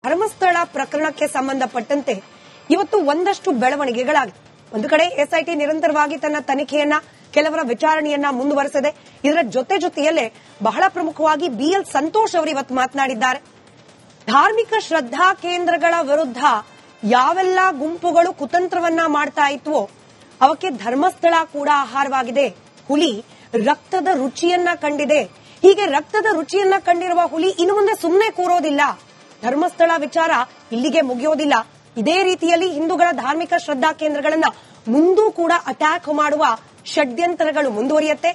ಧರ್ಮಸ್ಥಳ ಪ್ರಕರಣಕ್ಕೆ ಸಂಬಂಧಪಟ್ಟಂತೆ ಇವತ್ತು ಒಂದಷ್ಟು ಬೆಳವಣಿಗೆಗಳಾಗಿದೆ. ಒಂದು ಕಡೆ ಎಸ್ಐಟಿ ನಿರಂತರವಾಗಿ ತನ್ನ ತನಿಖೆಯನ್ನ, ಕೆಲವರ ವಿಚಾರಣೆಯನ್ನ ಮುಂದುವರೆಸಿದೆ. ಇದರ ಜೊತೆಯಲ್ಲೇ ಬಹಳ ಪ್ರಮುಖವಾಗಿ BL ಸಂತೋಷ್ ಅವರು ಇವತ್ತು ಮಾತನಾಡಿದ್ದಾರೆ. ಧಾರ್ಮಿಕ ಶ್ರದ್ಧಾ ಕೇಂದ್ರಗಳ ವಿರುದ್ಧ ಯಾವೆಲ್ಲ ಗುಂಪುಗಳು ಕುತಂತ್ರವನ್ನ ಮಾಡ್ತಾ ಇದ್ವೋ ಅವಕ್ಕೆ ಧರ್ಮಸ್ಥಳ ಕೂಡ ಆಹಾರವಾಗಿದೆ. ಹುಲಿ ರಕ್ತದ ರುಚಿಯನ್ನ ಕಂಡಿದೆ. ಹೀಗೆ ರಕ್ತದ ರುಚಿಯನ್ನ ಕಂಡಿರುವ ಹುಲಿ ಇನ್ನು ಮುಂದೆ ಸುಮ್ಮನೆ ಕೂರೋದಿಲ್ಲ. ಧರ್ಮಸ್ಥಳ ವಿಚಾರ ಇಲ್ಲಿಗೆ ಮುಗಿಯೋದಿಲ್ಲ. ಇದೇ ರೀತಿಯಲ್ಲಿ ಹಿಂದೂಗಳ ಧಾರ್ಮಿಕ ಶ್ರದ್ಧಾ ಕೇಂದ್ರಗಳನ್ನ ಮುಂದೂ ಕೂಡ ಅಟ್ಯಾಕ್ ಮಾಡುವ ಷಡ್ಯಂತ್ರಗಳು ಮುಂದುವರಿಯುತ್ತೆ.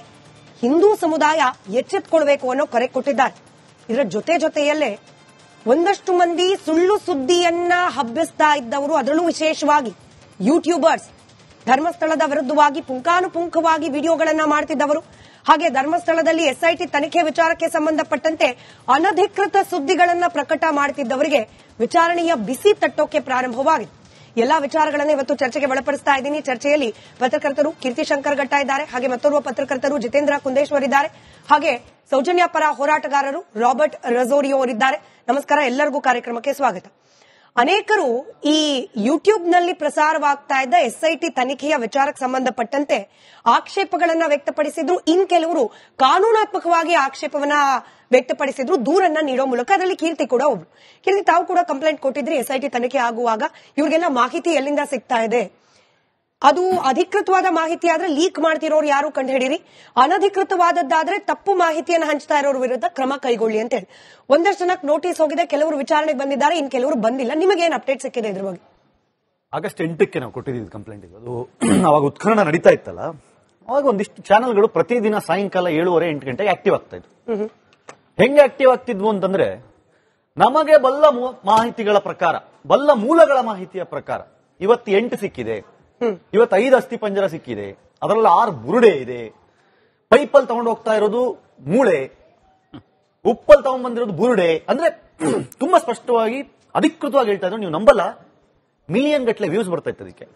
ಹಿಂದೂ ಸಮುದಾಯ ಎಚ್ಚೆತ್ತುಕೊಳ್ಬೇಕು ಅನ್ನೋ ಕರೆ ಕೊಟ್ಟಿದ್ದಾರೆ. ಇದರ ಜೊತೆಯಲ್ಲೇ ಒಂದಷ್ಟು ಮಂದಿ ಸುಳ್ಳು ಸುದ್ದಿಯನ್ನ ಹಬ್ಬಿಸ್ತಾ ಇದ್ದವರು, ಅದರಲ್ಲೂ ವಿಶೇಷವಾಗಿ ಯೂಟ್ಯೂಬರ್ಸ್, ಧರ್ಮಸ್ಥಳದ ವಿರುದ್ಧವಾಗಿ ಪುಂಖಾನುಪುಂಖವಾಗಿ ವಿಡಿಯೋಗಳನ್ನ ಮಾಡ್ತಿದ್ದವರು, ಹಾಗೆ ಧರ್ಮಸ್ಥಳದಲ್ಲಿ ಎಸ್ಐಟಿ ತನಿಖೆ ವಿಚಾರಕ್ಕೆ ಸಂಬಂಧಪಟ್ಟಂತೆ ಅನಧಿಕೃತ ಸುದ್ದಿಗಳನ್ನ ಪ್ರಕಟ ಮಾಡುತ್ತಿದ್ದವರಿಗೆ ವಿಚಾರಣೆಯ ಬಿಸಿ ತಟ್ಟೋಕೆ ಪ್ರಾರಂಭವಾಗಿದೆ. ಎಲ್ಲಾ ವಿಚಾರಗಳನ್ನು ಇವತ್ತು ಚರ್ಚೆಗೆ ಒಳಪಡಿಸ್ತಾ ಇದ್ದೀನಿ. ಚರ್ಚೆಯಲ್ಲಿ ಪತ್ರಕರ್ತರು ಕೀರ್ತಿ ಶಂಕರ್ ಘಟ್ಟ ಇದ್ದಾರೆ, ಹಾಗೆ ಮತ್ತೋರ್ವ ಪತ್ರಕರ್ತರು ಜಿತೇಂದ್ರ ಕುಂದೇಶ್ವರ್ ಇದ್ದಾರೆ, ಹಾಗೆ ಸೌಜನ್ಯ ಪರ ಹೋರಾಟಗಾರರು ರಾಬರ್ಟ್ ರಜೋರಿಯೋ ಅವರಿದ್ದಾರೆ. ನಮಸ್ಕಾರ, ಎಲ್ಲರಿಗೂ ಕಾರ್ಯಕ್ರಮಕ್ಕೆ ಸ್ವಾಗತ. ಅನೇಕರು ಈ ಯೂಟ್ಯೂಬ್ನಲ್ಲಿ ಪ್ರಸಾರವಾಗ್ತಾ ಇದ್ದ ಎಸ್ಐಟಿ ತನಿಖೆಯ ವಿಚಾರಕ್ಕೆ ಸಂಬಂಧಪಟ್ಟಂತೆ ಆಕ್ಷೇಪಗಳನ್ನ ವ್ಯಕ್ತಪಡಿಸಿದ್ರು. ಇನ್ ಕೆಲವರು ಕಾನೂನಾತ್ಮಕವಾಗಿ ಆಕ್ಷೇಪವನ್ನ ವ್ಯಕ್ತಪಡಿಸಿದ್ರು, ದೂರನ್ನ ನೀಡೋ ಮೂಲಕ. ಅದರಲ್ಲಿ ಕೀರ್ತಿ ಕೂಡ ಒಬ್ರು. ಕೀರ್ತಿ, ತಾವು ಕೂಡ ಕಂಪ್ಲೇಂಟ್ ಕೊಟ್ಟಿದ್ರಿ. ಎಸ್ಐಟಿ ತನಿಖೆ ಆಗುವಾಗ ಇವ್ರಿಗೆಲ್ಲ ಮಾಹಿತಿ ಎಲ್ಲಿಂದ ಸಿಗ್ತಾ ಇದೆ, ಅದು ಅಧಿಕೃತವಾದ ಮಾಹಿತಿ ಆದ್ರೆ ಲೀಕ್ ಮಾಡ್ತಿರೋರು ಯಾರು ಕಂಡುಹಿಡಿರಿ, ಅನಧಿಕೃತವಾದದ್ದಾದ್ರೆ ತಪ್ಪು ಮಾಹಿತಿಯನ್ನು ಹಂಚ್ತಾ ಇರೋರ ವಿರುದ್ಧ ಕ್ರಮ ಕೈಗೊಳ್ಳಿ ಅಂತ ಹೇಳಿ ಒಂದಷ್ಟು ಜನಕ್ಕೆ ನೋಟಿಸ್ ಹೋಗಿದೆ. ಕೆಲವರು ವಿಚಾರಣೆಗೆ ಬಂದಿದ್ದಾರೆ, ಇನ್ ಕೆಲವರು ಬಂದಿಲ್ಲ. ನಿಮಗೇನು ಅಪ್ಡೇಟ್ ಸಿಕ್ಕಿದೆ ಇದ್ರ ಬಗ್ಗೆ? ಆಗಸ್ಟ್ 8ಕ್ಕೆ ನಾವು ಕೊಟ್ಟಿದ್ದೀವಿ ಕಂಪ್ಲೇಂಟ್. ಅದು ಅವಾಗ ಉತ್ಖನನ ನಡೀತಾ ಇತ್ತಲ್ಲ, ಅವಾಗ ಒಂದಿಷ್ಟು ಚಾನೆಲ್ಗಳು ಪ್ರತಿದಿನ ಸಾಯಂಕಾಲ 7:30-8 ಗಂಟೆಗೆ ಆಕ್ಟಿವ್ ಆಗ್ತಾ ಇದ್ವು. ಹೆಂಗೆ ಆಕ್ಟಿವ್ ಆಗ್ತಿದ್ವು ಅಂತಂದ್ರೆ, ನಮಗೆ ಬಲ್ಲ ಮಾಹಿತಿಗಳ ಪ್ರಕಾರ, ಬಲ್ಲ ಮೂಲಗಳ ಮಾಹಿತಿಯ ಪ್ರಕಾರ ಇವತ್ತು 8 ಸಿಕ್ಕಿದೆ, ಇವತ್ತು 5 ಅಸ್ಥಿಪಂಜರ ಸಿಕ್ಕಿದೆ, ಅದರಲ್ಲಿ 6 ಬುರುಡೆ ಇದೆ, ಪೈಪಲ್ಲಿ ತಗೊಂಡು ಹೋಗ್ತಾ ಇರೋದು ಮೂಳೆ, ಉಪ್ಪಲ್ಲಿ ತಗೊಂಡ್ಬಂದಿರೋದು ಬುರುಡೆ. ಅಂದ್ರೆ ತುಂಬಾ ಸ್ಪಷ್ಟವಾಗಿ ಅಧಿಕೃತವಾಗಿ ಹೇಳ್ತಾ ಇದ್ರು. ನೀವು ನಂಬಲ್ಲ, ಮಿಲಿಯನ್ ಗಟ್ಟಲೆ ವ್ಯೂಸ್ ಬರ್ತಾ ಇತ್ತು ಅದಕ್ಕೆ.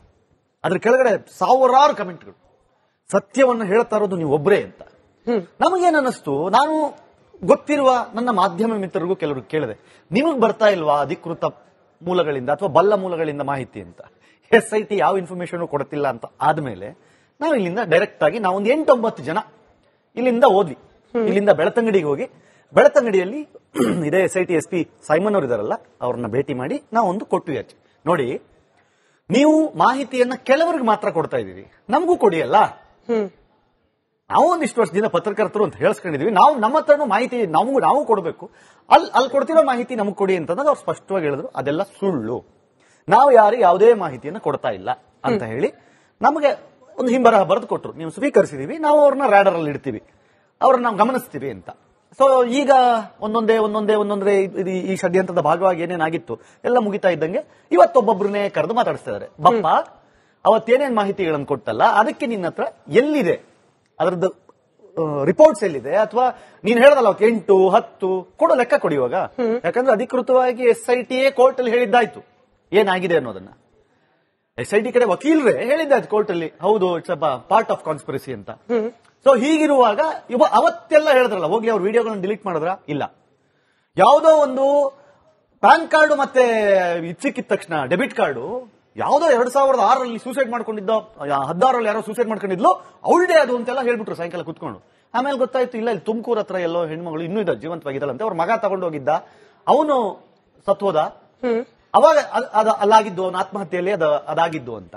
ಅದ್ರ ಕೆಳಗಡೆ ಸಾವಿರಾರು ಕಮೆಂಟ್ಗಳು, ಸತ್ಯವನ್ನು ಹೇಳ್ತಾ ಇರೋದು ನೀವು ಒಬ್ಬರೇ ಅಂತ. ನಮಗೇನ್ ಅನ್ನಿಸ್ತು, ನಾನು ಗೊತ್ತಿರುವ ನನ್ನ ಮಾಧ್ಯಮ ಮಿತ್ರರಿಗೂ ಕೆಲವರು ಕೇಳಿದೆ, ನಿಮಗ್ ಬರ್ತಾ ಇಲ್ವಾ ಅಧಿಕೃತ ಮೂಲಗಳಿಂದ ಅಥವಾ ಬಲ್ಲ ಮೂಲಗಳಿಂದ ಮಾಹಿತಿ ಅಂತ. ಎಸ್ಐಟಿ ಯಾವ ಇನ್ಫಾರ್ಮೇಶನ್ ಕೊಡ್ತಿಲ್ಲ ಅಂತ ಆದ್ಮೇಲೆ ನಾವು ಇಲ್ಲಿಂದ ಡೈರೆಕ್ಟ್ ಆಗಿ ನಾವೊಂದು 8-9 ಜನ ಇಲ್ಲಿಂದ ಹೋದ್ವಿ. ಇಲ್ಲಿಂದ ಬೆಳತಂಗಡಿಗೆ ಹೋಗಿ, ಬೆಳತಂಗಡಿಯಲ್ಲಿ ಇದೇ ಎಸ್ಐಟಿ SP ಸೈಮನ್ ಅವರು ಇದಾರಲ್ಲ, ಅವ್ರನ್ನ ಭೇಟಿ ಮಾಡಿ ನಾವೊಂದು ಕೊಟ್ವಿ. ಆಚೆ ನೋಡಿ, ನೀವು ಮಾಹಿತಿಯನ್ನ ಕೆಲವರಿಗೆ ಮಾತ್ರ ಕೊಡ್ತಾ ಇದೀವಿ, ನಮಗೂ ಕೊಡಿ ಅಲ್ಲ. ನಾವು ಒಂದಿಷ್ಟು ವರ್ಷದಿಂದ ಪತ್ರಕರ್ತರು ಅಂತ ಹೇಳಿಸ್ಕೊಂಡಿದೀವಿ, ನಾವು ನಮ್ಮ ಹತ್ರನೂ ಮಾಹಿತಿ ನಾವು ಕೊಡಬೇಕು, ಅಲ್ಲಿ ಕೊಡ್ತಿರೋ ಮಾಹಿತಿ ನಮಗ್ ಕೊಡಿ ಅಂತಂದಾಗ ಅವ್ರು ಸ್ಪಷ್ಟವಾಗಿ ಹೇಳಿದ್ರು, ಅದೆಲ್ಲ ಸುಳ್ಳು, ನಾವು ಯಾರಿಗೆ ಯಾವುದೇ ಮಾಹಿತಿಯನ್ನ ಕೊಡ್ತಾ ಇಲ್ಲ ಅಂತ ಹೇಳಿ ನಮಗೆ ಒಂದು ಹಿಂಬರಹ ಬರೆದು ಕೊಟ್ಟರು. ನೀವು ಸ್ವೀಕರಿಸಿದೀವಿ, ನಾವು ಅವ್ರನ್ನ ರ್ಯಾಡರ್ ಅಲ್ಲಿ ಇಡ್ತೀವಿ, ಅವ್ರನ್ನ ನಾವು ಗಮನಿಸ್ತೀವಿ ಅಂತ. ಸೊ ಈಗ ಒಂದೊಂದೇ ಈ ಷಡ್ಯಂತ್ರದ ಭಾಗವಾಗಿ ಏನೇನಾಗಿತ್ತು ಎಲ್ಲ ಮುಗಿತಾ ಇದ್ದಂಗೆ ಇವತ್ತೊಬ್ಬೊಬ್ಬರನ್ನೇ ಕರೆದು ಮಾತಾಡಿಸ್ತಾ ಇದಾರೆ. ಬಪ್ಪ, ಅವತ್ತೇನೇನ್ ಮಾಹಿತಿಗಳನ್ನು ಕೊಟ್ಟಲ್ಲ, ಅದಕ್ಕೆ ನಿನ್ನ ಹತ್ರ ಎಲ್ಲಿದೆ, ಅದರದ್ದು ರಿಪೋರ್ಟ್ಸ್ ಎಲ್ಲಿದೆ, ಅಥವಾ ನೀನ್ ಹೇಳದಲ್ಲ 8-10 ಕೊಡೋ ಲೆಕ್ಕ ಕೊಡಿ ಇವಾಗ. ಯಾಕಂದ್ರೆ ಅಧಿಕೃತವಾಗಿ SIT ಕೋರ್ಟ್ ಅಲ್ಲಿ ಹೇಳಿದ್ದಾಯ್ತು ಏನಾಗಿದೆ ಅನ್ನೋದನ್ನ. SIT ಕಡೆ ವಕೀಲರೇ ಹೇಳಿದ್ದಾಯ್ತು ಕೋರ್ಟ್ ಅಲ್ಲಿ, ಹೌದು ಇಟ್ಸ್ ಪಾರ್ಟ್ ಆಫ್ ಕಾನ್ಸ್ಪಿರಸಿ ಅಂತ. ಸೊ ಹೀಗಿರುವಾಗ ಅವತ್ತೆಲ್ಲ ಹೇಳಿದ್ರಲ್ಲ, ಹೋಗ್ಲಿ ಅವ್ರ ವಿಡಿಯೋಗಳನ್ನ ಡಿಲೀಟ್ ಮಾಡಿದ್ರ? ಇಲ್ಲ. ಯಾವುದೋ ಒಂದು ಪ್ಯಾನ್ ಕಾರ್ಡ್ ಮತ್ತೆ ಸಿಕ್ಕಿದ ತಕ್ಷಣ ಡೆಬಿಟ್ ಕಾರ್ಡು ಯಾವುದೋ 2006ರಲ್ಲಿ ಸೂಸೈಡ್ ಮಾಡ್ಕೊಂಡಿದ್ದ, 16ರಲ್ಲಿ ಯಾರೋ ಸೂಸೈಡ್ ಮಾಡ್ಕೊಂಡಿದ್ಲು, ಅವಳದೇ ಅದು ಅಂತೆಲ್ಲ ಹೇಳ್ಬಿಟ್ರು ಸಾಯಂಕಾಲ ಕುತ್ಕೊಂಡು. ಆಮೇಲೆ ಗೊತ್ತಾಯ್ತು, ಇಲ್ಲ ಇಲ್ಲಿ ತುಮಕೂರು ಹತ್ರ ಎಲ್ಲೋ ಹೆಣ್ಮಗಳು ಇನ್ನೂ ಇದ್ದ ಜೀವಂತವಾಗಿದ್ದಲ್ಲಂತೆ, ಅವ್ರ ಮಗ ತಗೊಂಡು ಹೋಗಿದ್ದ, ಅವನು ಸತ್ವದ, ಅವಾಗ ಅಲ್ಲಾಗಿದ್ದು, ಅವನ ಆತ್ಮಹತ್ಯೆಯಲ್ಲಿ ಅದಾಗಿದ್ದು ಅಂತ.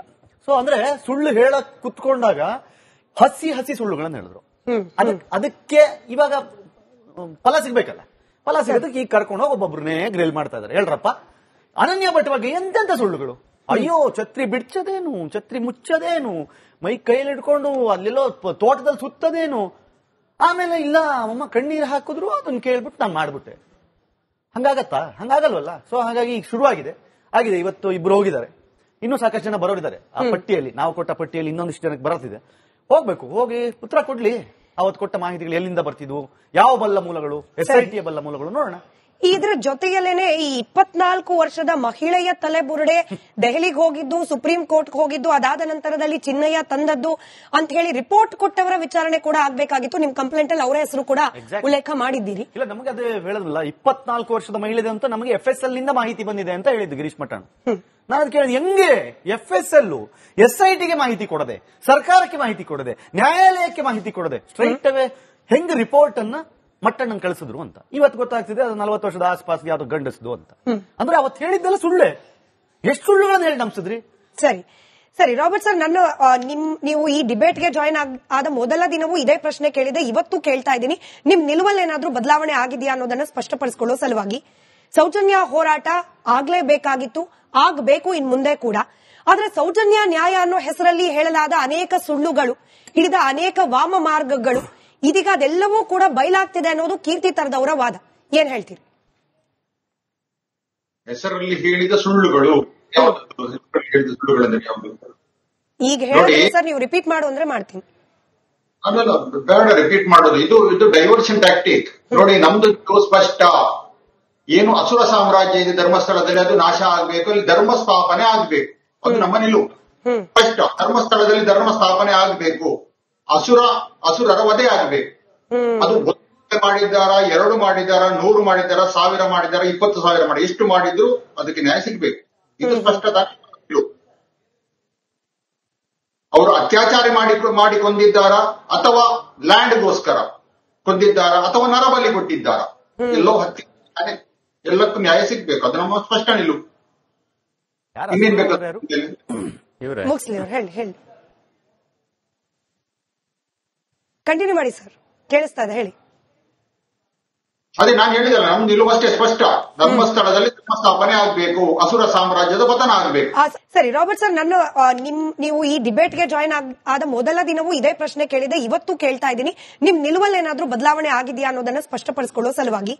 ಸೊ ಅಂದ್ರೆ ಸುಳ್ಳು ಹೇಳಕ್ ಕುತ್ಕೊಂಡಾಗ ಹಸಿ ಸುಳ್ಳುಗಳನ್ನ ಹೇಳಿದ್ರು. ಅದಕ್ಕೆ ಇವಾಗ ಫಲ ಸಿಗ್ಬೇಕಲ್ಲ, ಫಲ ಸಿಗೋದಕ್ಕೆ ಈಗ ಕರ್ಕೊಂಡು ಹೋಗಿ ಒಬ್ಬೊಬ್ರನ್ನೇ ಗ್ರಿಲ್ ಮಾಡ್ತಾ ಇದಾರೆ. ಹೇಳ್ರಪ್ಪ, ಅನನ್ಯ ಭಟ್ ಬಗ್ಗೆ ಎಂತೆಂತ ಸುಳ್ಳುಗಳು. ಅಯ್ಯೋ, ಛತ್ರಿ ಬಿಡ್ಸದೇನು, ಛತ್ರಿ ಮುಚ್ಚದೇನು, ಮೈ ಕೈಯಲ್ಲಿ ಹಿಡ್ಕೊಂಡು ಅಲ್ಲೆಲ್ಲೋ ತೋಟದಲ್ಲಿ ಸುತ್ತದೇನು, ಆಮೇಲೆ ಇಲ್ಲ ಅಮ್ಮ ಕಣ್ಣೀರು ಹಾಕಿದ್ರು ಅದನ್ನ ಕೇಳ್ಬಿಟ್ಟು ನಾನು ಮಾಡ್ಬಿಟ್ಟೆ. ಹಂಗಾಗತ್ತಾ? ಹಂಗಾಗಲ್ವಲ್ಲ. ಸೊ ಹಾಗಾಗಿ ಈಗ ಶುರುವಾಗಿದೆ, ಇವತ್ತು 2 ಹೋಗಿದ್ದಾರೆ, ಇನ್ನೂ ಸಾಕಷ್ಟು ಜನ ಬರೋರಿದ್ದಾರೆ. ಆ ಪಟ್ಟಿಯಲ್ಲಿ, ನಾವು ಕೊಟ್ಟ ಪಟ್ಟಿಯಲ್ಲಿ ಇನ್ನೊಂದಿಷ್ಟು ಜನಕ್ಕೆ ಬರುತ್ತಿದೆ. ಹೋಗ್ಬೇಕು, ಹೋಗಿ ಉತ್ತರ ಕೊಡ್ಲಿ. ಅವತ್ತು ಕೊಟ್ಟ ಮಾಹಿತಿಗಳು ಎಲ್ಲಿಂದ ಬರ್ತಿದ್ವು, ಯಾವ ಬಲ್ಲ ಮೂಲಗಳು, SIT ಬಲ್ಲ ಮೂಲಗಳು ನೋಡೋಣ. ಇದ್ರ ಜೊತೆಯಲ್ಲೇನೆ ಈ 24 ವರ್ಷದ ಮಹಿಳೆಯ ತಲೆಬುರುಡೆ ದೆಹಲಿಗೆ ಹೋಗಿದ್ದು, ಸುಪ್ರೀಂ ಕೋರ್ಟ್ ಹೋಗಿದ್ದು, ಅದಾದ ನಂತರದಲ್ಲಿ ಚಿನ್ನಯ್ಯ ತಂದದ್ದು ಅಂತ ಹೇಳಿ ರಿಪೋರ್ಟ್ ಕೊಟ್ಟವರ ವಿಚಾರಣೆ ಕೂಡ ಆಗ್ಬೇಕಾಗಿತ್ತು. ನಿಮ್ ಕಂಪ್ಲೇಂಟ್ ಅಲ್ಲಿ ಅವರ ಹೆಸರು ಕೂಡ ಉಲ್ಲೇಖ ಮಾಡಿದ್ದೀರಿ. ಇಲ್ಲ, ನಮಗೆ ಅದೇ ಹೇಳೋದಿಲ್ಲ, 24 ವರ್ಷದ ಮಹಿಳೆ ಅಂತ ನಮಗೆ FSL ನಿಂದ ಮಾಹಿತಿ ಬಂದಿದೆ ಅಂತ ಹೇಳಿದ್ದು ಗಿರೀಶ್ ಮಠನ್. ನಾನು ಕೇಳಿದ ಹೆಂಗೆ FSL SIT ಗೆ ಮಾಹಿತಿ ಕೊಡದೆ, ಸರ್ಕಾರಕ್ಕೆ ಮಾಹಿತಿ ಕೊಡದೆ, ನ್ಯಾಯಾಲಯಕ್ಕೆ ಮಾಹಿತಿ ಕೊಡದೆ ಸ್ಟ್ರೈಟ್ ಅವೇ ಹೆಂಗ್ ರಿಪೋರ್ಟ್ ಅನ್ನ ಮಟ್ಟಣ್ಣನ್ ಕಳಿಸಿದ್ರು ಅಂತ ಇವತ್ತು ಗೊತ್ತಾಗ್ತಿದೆ. ಅದು 40 ವರ್ಷದ ಆಸ್ಪಾಸ್ಗೆ ಯಾವ್ದು ಗಂಡಸ್ದು ಅಂತ. ಅಂದ್ರೆ ಅವತ್ತು ಹೇಳಿದ್ದೆಲ್ಲ ಸುಳ್ಳೆ. ಎಷ್ಟು ಸುಳ್ಳುಗಳನ್ನ ಹೇಳಿ ನಂಬಿಸಿದ್ರಿ? ಸರಿ ರಾಬರ್ಟ್ ಸರ್, ನೀವು ಈ ಡಿಬೇಟ್ಗೆ ಜಾಯಿನ್ ಆದ ಮೊದಲ ದಿನವೂ ಇದೇ ಪ್ರಶ್ನೆ ಕೇಳಿದೆ, ಇವತ್ತು ಕೇಳ್ತಾ ಇದ್ದೀನಿ. ನಿಮ್ ನಿಲುವಲ್ಲಿ ಏನಾದ್ರೂ ಬದಲಾವಣೆ ಆಗಿದೆಯಾ ಅನ್ನೋದನ್ನ ಸ್ಪಷ್ಟಪಡಿಸಿಕೊಳ್ಳೋ ಸಲುವಾಗಿ. ಸೌಜನ್ಯ ಹೋರಾಟ ಆಗ್ಲೇಬೇಕಾಗಿತ್ತು, ಆಗಬೇಕು ಇನ್ ಮುಂದೆ ಕೂಡ. ಆದ್ರೆ ಸೌಜನ್ಯ ನ್ಯಾಯ ಅನ್ನೋ ಹೆಸರಲ್ಲಿ ಹೇಳಲಾದ ಅನೇಕ ಸುಳ್ಳುಗಳು, ಹಿಡಿದ ಅನೇಕ ವಾಮ ಮಾರ್ಗಗಳು, ಇದೀಗ ಅದೆಲ್ಲವೂ ಕೂಡ ಬಯಲಾಗ್ತಿದೆ ಅನ್ನೋದು ಕೀರ್ತಿ ತರದವರ ವಾದ. ಏನ್ ಹೇಳ್ತೀರಿ? ಹೆಸರಲ್ಲಿ ಹೇಳಿದ ಸುಳ್ಳುಗಳು ಈಗ ಹೇಳಿದ್ರೆ ಸರ್ ನೀವು ರಿಪೀಟ್ ಮಾಡು ಅಂದ್ರೆ ಮಾಡ್ತೀನಿ. ಅಲ್ಲ, ಬೇಡ ರಿಪೀಟ್ ಮಾಡೋದು. ಇದು ಡೈವರ್ಷನ್ ಟ್ಯಾಕ್ಟಿಕ್. ನೋಡಿ, ನಮ್ದು ಸ್ಪಷ್ಟ. ಏನು ಅಸುರ ಸಾಮ್ರಾಜ್ಯ ಇದೆ ಧರ್ಮಸ್ಥಳದಲ್ಲಿ, ಅದು ನಾಶ ಆಗ್ಬೇಕು, ಇಲ್ಲಿ ಧರ್ಮ ಸ್ಥಾಪನೆ ಆಗ್ಬೇಕು. ಅದು ನಮ್ಮ ನಿಲುವು ಸ್ಪಷ್ಟ. ಧರ್ಮಸ್ಥಳದಲ್ಲಿ ಧರ್ಮ ಸ್ಥಾಪನೆ ಆಗ್ಬೇಕು, ಅಸುರರ ವಧೆ ಆಗ್ಬೇಕು. ಅದು ಮಾಡಿದ್ದಾರ, 2 ಮಾಡಿದಾರ, 100 ಮಾಡಿದಾರ, 1000 ಮಾಡಿದಾರ, 20,000 ಮಾಡಿ, ಎಷ್ಟು ಮಾಡಿದ್ರು ಅದಕ್ಕೆ ನ್ಯಾಯ ಸಿಗ್ಬೇಕು. ಇದು ಸ್ಪಷ್ಟ. ಅವರು ಅತ್ಯಾಚಾರ ಮಾಡಿ ಕೊಂದಿದ್ದಾರ, ಅಥವಾ ಲ್ಯಾಂಡ್ಗೋಸ್ಕರ ಕೊಂದಿದ್ದಾರ, ಅಥವಾ ನರಬಲಿ ಕೊಟ್ಟಿದ್ದಾರ, ಎಲ್ಲೋ ಹತ್ಯೆ, ಎಲ್ಲಕ್ಕೂ ನ್ಯಾಯ ಸಿಗ್ಬೇಕು. ಅದು ನಮ್ಮ ಸ್ಪಷ್ಟ ನಿಲುವು. ಇನ್ನೇನ್ ಬೇಕಾದ್ರೆ ಹೇಳಿ ಕಂಟಿನ್ಯೂ ಮಾಡಿ ಸರ್, ಕೇಳಿಸ್ತಾ ಇದೆ, ಹೇಳಿ. ಅದೇ ನಾನು ಹೇಳಿದಲ್ಲ, ನಮ್ ನಿಲುವು ಅಷ್ಟೇ ಸ್ಪಷ್ಟ. ಧರ್ಮಸ್ಥಳದಲ್ಲಿ ಧರ್ಮ ಸ್ಥಾಪನೆ ಆಗ್ಬೇಕು, ಅಸುರ ಸಾಮ್ರಾಜ್ಯದ ಪತನ ಆಗ್ಬೇಕು. ಸರಿ ರಾಬರ್ಟ್ ಸರ್, ನೀವು ಈ ಡಿಬೇಟ್ಗೆ ಜಾಯಿನ್ ಆದ ಮೊದಲ ದಿನವೂ ಇದೇ ಪ್ರಶ್ನೆ ಕೇಳಿದೆ, ಇವತ್ತು ಕೇಳ್ತಾ ಇದ್ದೀನಿ. ನಿಮ್ ನಿಲುವಲ್ಲಿ ಏನಾದ್ರೂ ಬದಲಾವಣೆ ಆಗಿದೆಯಾ ಅನ್ನೋದನ್ನ ಸ್ಪಷ್ಟಪಡಿಸಿಕೊಳ್ಳೋ ಸಲುವಾಗಿ.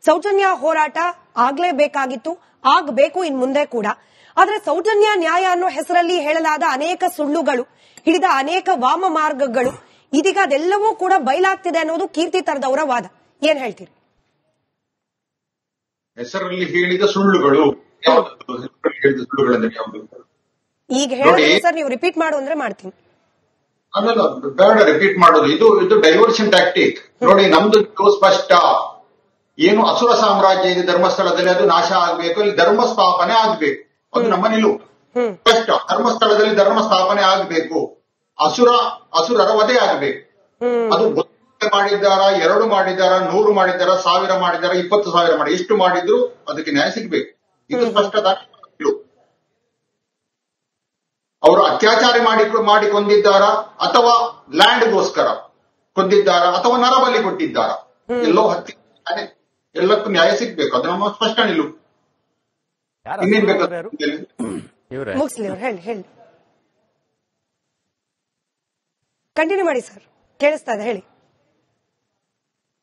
ಸೌಜನ್ಯ ಹೋರಾಟ ಆಗ್ಲೇಬೇಕಾಗಿತ್ತು, ಆಗಬೇಕು ಇನ್ ಮುಂದೆ ಕೂಡ. ಆದ್ರೆ ಸೌಜನ್ಯ ನ್ಯಾಯ ಅನ್ನೋ ಹೆಸರಲ್ಲಿ ಹೇಳಲಾದ ಅನೇಕ ಸುಳ್ಳುಗಳು, ಹಿಡಿದ ಅನೇಕ ವಾಮ ಮಾರ್ಗಗಳು, ಇದೀಗ ಅದೆಲ್ಲವೂ ಕೂಡ ಬಯಲಾಗ್ತಿದೆ ಅನ್ನೋದು ಕೀರ್ತಿ ತರದವರ ವಾದ. ಏನ್ ಹೇಳ್ತೀರಿ? ಹೆಸರಲ್ಲಿ ಹೇಳಿದ ಸುಳ್ಳುಗಳು ಈಗ ಹೇಳಿದ್ರೆ ಸರ್ ನೀವು ರಿಪೀಟ್ ಮಾಡು ಅಂದ್ರೆ ಮಾಡ್ತೀನಿ. ಅಲ್ಲ, ಬೇಡ ರಿಪೀಟ್ ಮಾಡೋದು. ಇದು ಡೈವರ್ಷನ್ ಟ್ಯಾಕ್ಟಿಕ್. ನೋಡಿ, ನಮ್ದು ಸ್ಪಷ್ಟ. ಏನು ಅಸುರ ಸಾಮ್ರಾಜ್ಯ ಇದೆ ಧರ್ಮಸ್ಥಳದಲ್ಲಿ, ಅದು ನಾಶ ಆಗ್ಬೇಕು, ಇಲ್ಲಿ ಧರ್ಮ ಸ್ಥಾಪನೆ ಆಗ್ಬೇಕು. ಅದು ನಮ್ಮ ನಿಲುವು ಸ್ಪಷ್ಟ. ಧರ್ಮಸ್ಥಳದಲ್ಲಿ ಧರ್ಮ ಸ್ಥಾಪನೆ ಆಗ್ಬೇಕು, ಅಸುರರ ವಧೆ ಆಗ್ಬೇಕು. ಅದು ಮಾಡಿದ್ದಾರ, 2 ಮಾಡಿದಾರ, 100 ಮಾಡಿದಾರ, 1000 ಮಾಡಿದಾರ, 20,000 ಮಾಡಿ, ಎಷ್ಟು ಮಾಡಿದ್ರು ಅದಕ್ಕೆ ನ್ಯಾಯ ಸಿಗ್ಬೇಕು. ಇದು ಸ್ಪಷ್ಟ. ಅವರು ಅತ್ಯಾಚಾರ ಮಾಡಿ ಕೊಂದಿದ್ದಾರ, ಅಥವಾ ಲ್ಯಾಂಡ್ಗೋಸ್ಕರ ಕೊಂದಿದ್ದಾರ, ಅಥವಾ ನರಬಲಿ ಕೊಟ್ಟಿದ್ದಾರ, ಎಲ್ಲೋ ಹತ್ಯೆ, ಎಲ್ಲಕ್ಕೂ ನ್ಯಾಯ ಸಿಗ್ಬೇಕು. ಅದು ನಮ್ಮ ಸ್ಪಷ್ಟ ನಿಲುವು. ಇನ್ನೇನ್ ಬೇಕಾದ್ರೆ ಹೇಳಿ ಕಂಟಿನ್ಯೂ ಮಾಡಿ ಸರ್, ಕೇಳಿಸ್ತಾ ಇದೆ, ಹೇಳಿ.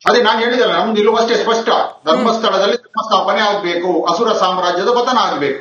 ಅದೇ ನಾನು ಹೇಳಿದಲ್ಲ, ನಮ್ ನಿಲುವು ಅಷ್ಟೇ ಸ್ಪಷ್ಟ. ಧರ್ಮಸ್ಥಳದಲ್ಲಿ ಧರ್ಮ ಸ್ಥಾಪನೆ ಆಗ್ಬೇಕು, ಅಸುರ ಸಾಮ್ರಾಜ್ಯದ ಪತನ ಆಗ್ಬೇಕು.